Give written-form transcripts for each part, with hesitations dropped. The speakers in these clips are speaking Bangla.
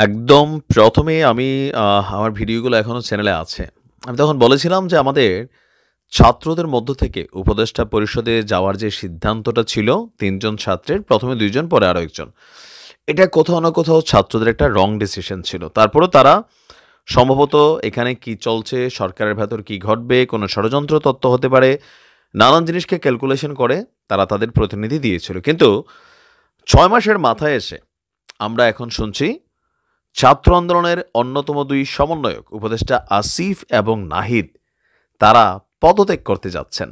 একদম ১ম এ আমি আমার ভিডিওগুলো এখনো চ্যানেলে আছে। আমি তখন বলেছিলাম যে আমাদের ছাত্রদের মধ্য থেকে উপদেষ্টা পরিষদে যাওয়ার যে সিদ্ধান্তটা ছিল ৩ জন ছাত্রের, ১ম এ ২ জন পরে আরো ১ জন। এটা কোথাও না কোথাও ছাত্রদের একটা রং ডিসিশন ছিল। তারপরেও তারা সম্ভবত এখানে কি চলছে, সরকারের ভেতর কি ঘটবে, কোনো ষড়যন্ত্র তত্ত্ব হতে পারে, নানান জিনিসকে ক্যালকুলেশন করে তারা তাদের প্রতিনিধি দিয়েছিল। কিন্তু ৬ মাসের মাথায় এসে আমরা এখন শুনছি ছাত্র আন্দোলনের অন্যতম ২ সমন্বয়ক উপদেষ্টা আসিফ এবং নাহিদ তারা পদত্যাগ করতে যাচ্ছেন।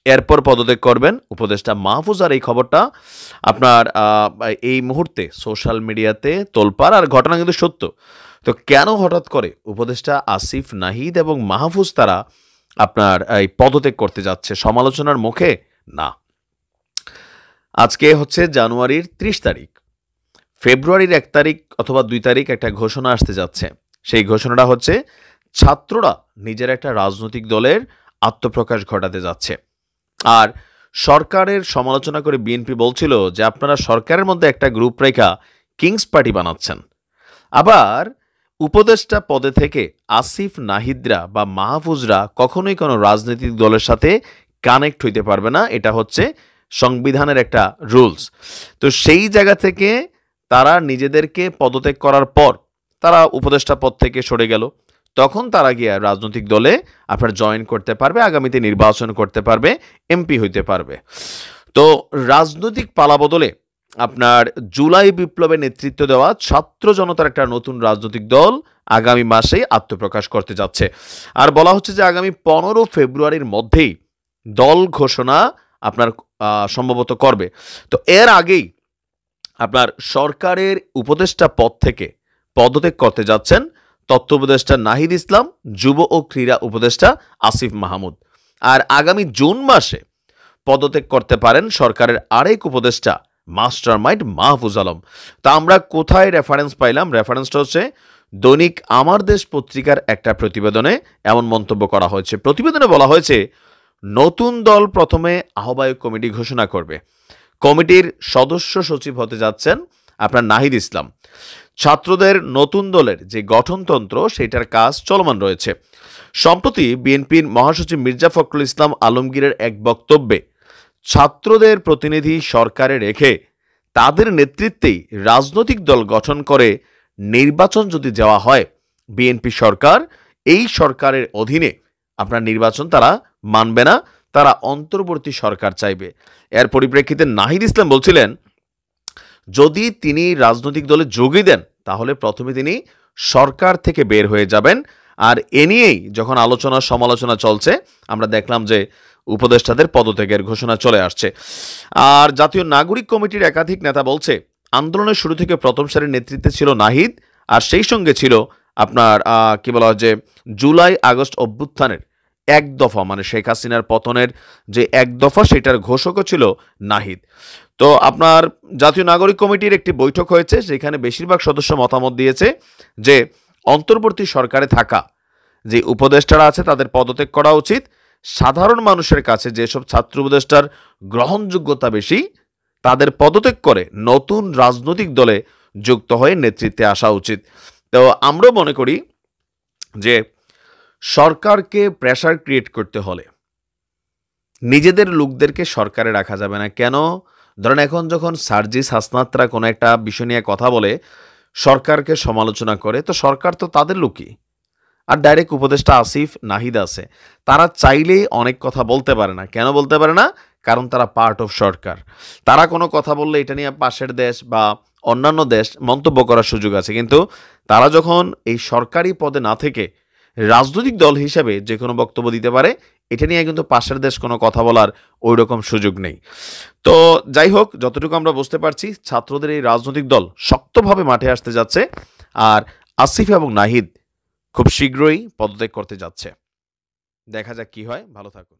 এরপর পদত্যাগ করবেন উপদেষ্টা মাহফুজ। আর এই খবরটা আপনার এই মুহূর্তে সোশ্যাল মিডিয়াতে তোলপাড়, আর ঘটনা কিন্তু সত্য। তো কেন হঠাৎ করে উপদেষ্টা আসিফ, নাহিদ এবং মাহফুজ তারা আপনার এই পদত্যাগ করতে যাচ্ছে সমালোচনার মুখে? না। আজকে হচ্ছে জানুয়ারির ৩০ তারিখ। ফেব্রুয়ারির ১ তারিখ অথবা ২ তারিখ একটা ঘোষণা আসতে যাচ্ছে। সেই ঘোষণাটা হচ্ছে ছাত্ররা নিজের একটা রাজনৈতিক দলের আত্মপ্রকাশ ঘটাতে যাচ্ছে। আর সরকারের সমালোচনা করে বিএনপি বলছিল যে আপনারা সরকারের মধ্যে একটা গ্রুপ রেখা কিংস পার্টি বানাচ্ছেন। আবার উপদেষ্টা পদে থেকে আসিফ, নাহিদরা বা মাহফুজরা কখনোই কোনো রাজনৈতিক দলের সাথে কানেক্ট হইতে পারবে না। এটা হচ্ছে সংবিধানের একটা রুলস। তো সেই জায়গা থেকে তারা নিজেদেরকে পদত্যাগ করার পর তারা উপদেষ্টা পদ থেকে সরে গেল। তখন তারা গিয়ে রাজনৈতিক দলে আপনার জয়েন করতে পারবে, আগামীতে নির্বাচন করতে পারবে, এমপি হইতে পারবে। তো রাজনৈতিক পালাবদলে আপনার জুলাই বিপ্লবে নেতৃত্ব দেওয়া ছাত্র জনতার একটা নতুন রাজনৈতিক দল আগামী মাসেই আত্মপ্রকাশ করতে যাচ্ছে। আর বলা হচ্ছে যে আগামী ১৫ ফেব্রুয়ারির মধ্যেই দল ঘোষণা আপনার সম্ভবত করবে। তো এর আগেই আপনার সরকারের উপদেষ্টা পদ থেকে পদত্যাগ করতে যাচ্ছেন তথ্য উপদেষ্টা নাহিদ ইসলাম, যুব ও ক্রীড়া উপদেষ্টা আসিফ মাহমুদ। আর আগামী জুন মাসে পদত্যাগ করতে পারেন সরকারের আরেক উপদেষ্টা মাস্টার মাইন্ড মাহফুজ আলম। তা আমরা কোথায় রেফারেন্স পাইলাম? রেফারেন্সটা হচ্ছে দৈনিক আমার দেশ পত্রিকার একটা প্রতিবেদনে এমন মন্তব্য করা হয়েছে। প্রতিবেদনে বলা হয়েছে নতুন দল প্রথমে আহ্বায়ক কমিটি ঘোষণা করবে। কমিটির সদস্য সচিব হতে যাচ্ছেন আপনার নাহিদ ইসলাম। ছাত্রদের নতুন দলের যে গঠনতন্ত্র সেটার কাজ চলমান রয়েছে। সম্প্রতি বিএনপির মহাসচিব মির্জা ফখরুল ইসলাম আলমগীরের এক বক্তব্যে ছাত্রদের প্রতিনিধি সরকারে রেখে তাদের নেতৃত্বেই রাজনৈতিক দল গঠন করে নির্বাচন যদি যাওয়া হয়, বিএনপি সরকার এই সরকারের অধীনে আপনার নির্বাচন তারা মানবে না, তারা অন্তর্বর্তী সরকার চাইবে। এর পরিপ্রেক্ষিতে নাহিদ ইসলাম বলছিলেন যদি তিনি রাজনৈতিক দলে যোগই দেন তাহলে প্রথমে তিনি সরকার থেকে বের হয়ে যাবেন। আর এ নিয়েই যখন আলোচনা সমালোচনা চলছে আমরা দেখলাম যে উপদেষ্টাদের পদত্যাগের ঘোষণা চলে আসছে। আর জাতীয় নাগরিক কমিটির একাধিক নেতা বলছে আন্দোলনের শুরু থেকে প্রথম সারির নেতৃত্বে ছিল নাহিদ, আর সেই সঙ্গে ছিল আপনার কি বলা হয় যে জুলাই আগস্ট অভ্যুত্থানের এক দফা, মানে শেখ হাসিনার পতনের যে এক দফা সেটার ঘোষকও ছিল নাহিদ। তো আপনার জাতীয় নাগরিক কমিটির একটি বৈঠক হয়েছে, সেখানে বেশিরভাগ সদস্য মতামত দিয়েছে যে অন্তর্বর্তী সরকারে থাকা যে উপদেষ্টারা আছে তাদের পদত্যাগ করা উচিত। সাধারণ মানুষের কাছে যেসব ছাত্র উপদেষ্টার গ্রহণযোগ্যতা বেশি তাদের পদত্যাগ করে নতুন রাজনৈতিক দলে যুক্ত হয়ে নেতৃত্বে আসা উচিত। তো আমরা মনে করি যে সরকারকে প্রেসার ক্রিয়েট করতে হলে নিজেদের লোকদেরকে সরকারে রাখা যাবে না। কেন? ধরেন এখন যখন সার্জিস হাসনাতরা কোনো একটা বিষয় নিয়ে কথা বলে সরকারকে সমালোচনা করে, তো সরকার তো তাদের লোকই। আর ডাইরেক্ট উপদেষ্টা আসিফ, নাহিদ আছে, তারা চাইলেই অনেক কথা বলতে পারে না। কেন বলতে পারে না? কারণ তারা পার্ট অফ সরকার। তারা কোনো কথা বললে এটা নিয়ে পাশের দেশ বা অন্যান্য দেশ মন্তব্য করার সুযোগ আছে। কিন্তু তারা যখন এই সরকারি পদে না থেকে রাজনৈতিক দল হিসেবে যে কোনো বক্তব্য দিতে পারে, এটা নিয়ে কিন্তু পাশের দেশ কোনো কথা বলার ওই রকম সুযোগ নেই। তো যাই হোক, যতটুকু আমরা বুঝতে পারছি ছাত্রদের এই রাজনৈতিক দল শক্তভাবে মাঠে আসতে যাচ্ছে। আর আসিফ এবং নাহিদ খুব শীঘ্রই পদত্যাগ করতে যাচ্ছে। দেখা যাক কি হয়। ভালো থাকুন।